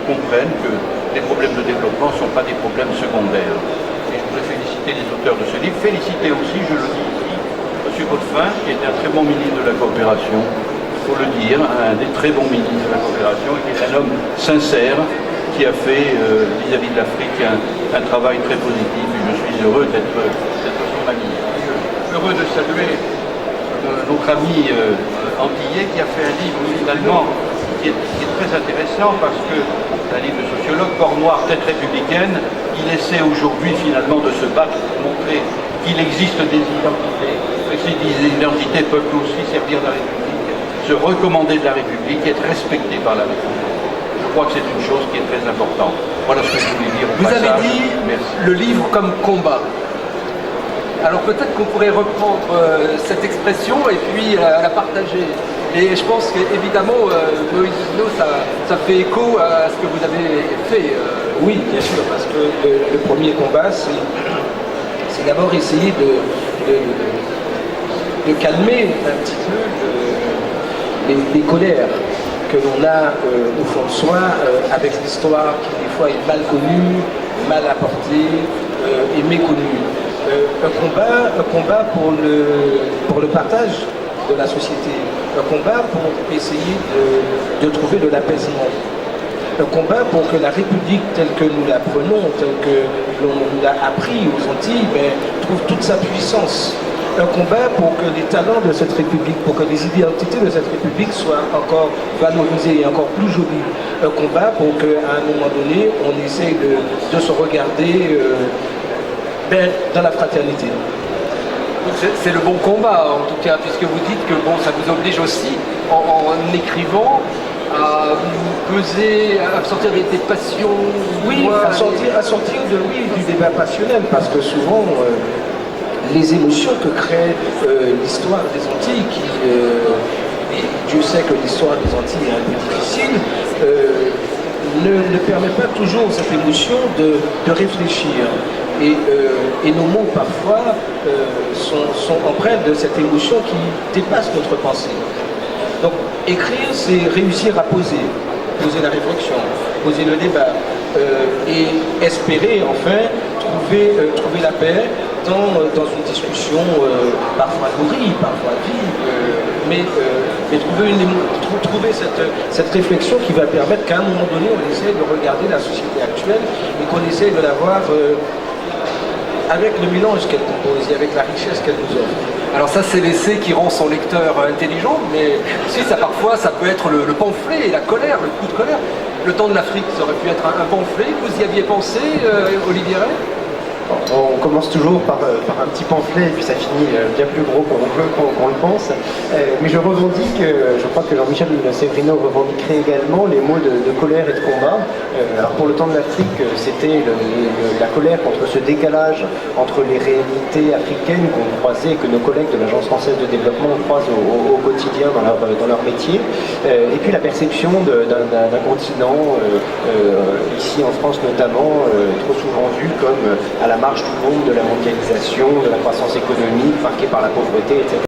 comprennent que les problèmes de développement ne sont pas des problèmes secondaires. Et je voudrais féliciter les auteurs de ce livre, féliciter aussi, je le dis ici, M. Potvin, qui était un très bon ministre de la coopération, il faut le dire, un des très bons ministres de la coopération, et qui est un homme sincère, qui a fait vis-à-vis de l'Afrique un travail très positif, et je suis heureux d'être son ami. Heureux de saluer notre ami antillais qui a fait un livre finalement qui est très intéressant parce que c'est un livre de sociologue, Corps noir, tête républicaine. Il essaie aujourd'hui finalement de se battre pour montrer qu'il existe des identités, et que ces identités peuvent aussi servir de la République, se recommander de la République, être respectées par la République. Je crois que c'est une chose qui est très importante. Voilà ce que je voulais dire au passage. Vous avez dit le livre comme combat. Alors peut-être qu'on pourrait reprendre cette expression et puis la partager. Et je pense qu'évidemment, Moïse Hino, ça fait écho à ce que vous avez fait. Oui, bien sûr, parce que le premier combat, c'est d'abord essayer de calmer un petit peu les colères que l'on a au fond de soi avec l'histoire qui des fois est mal connue, mal apportée et méconnue. Un combat pour le partage de la société, un combat pour essayer de trouver de l'apaisement, un combat pour que la République telle que nous la prenons, telle que l'on nous l'a appris aux Antilles, trouve toute sa puissance. Un combat pour que les talents de cette République, pour que les identités de cette République soient encore valorisées et encore plus jolies. Un combat pour qu'à un moment donné, on essaye de se regarder dans la fraternité. C'est le bon combat en tout cas, puisque vous dites que bon, ça vous oblige aussi, en écrivant, à peser, à sortir des passions. Oui, à sortir du débat passionnel, parce que souvent, les émotions que crée l'histoire des Antilles, et Dieu sait que l'histoire des Antilles est un peu difficile, ne permet pas toujours cette émotion de réfléchir. Et nos mots parfois sont empreints de cette émotion qui dépasse notre pensée. Donc écrire, c'est réussir à poser la réflexion, poser le débat et espérer enfin trouver la paix dans une discussion parfois nourrie, parfois vive, mais trouver cette réflexion qui va permettre qu'à un moment donné on essaie de regarder la société actuelle et qu'on essaie de la voir avec le mélange qu'elle compose et avec la richesse qu'elle nous offre. Alors ça, c'est l'essai qui rend son lecteur intelligent, mais aussi parfois ça peut être le pamphlet et la colère, le coup de colère. Le temps de l'Afrique, ça aurait pu être un pamphlet. Vous y aviez pensé, Olivier Ray? On commence toujours par un petit pamphlet et puis ça finit bien plus gros qu'on le pense. Mais je revendique, je crois que Jean-Michel Severino revendiquerait également les mots de colère et de combat. Alors pour le temps de l'Afrique, c'était la colère contre ce décalage entre les réalités africaines qu'on croisait et que nos collègues de l'Agence française de développement croisent au quotidien dans leur métier. Et puis la perception d'un continent, ici en France notamment, trop souvent vu comme à la marge du monde de la mondialisation, de la croissance économique, marquée par la pauvreté, etc.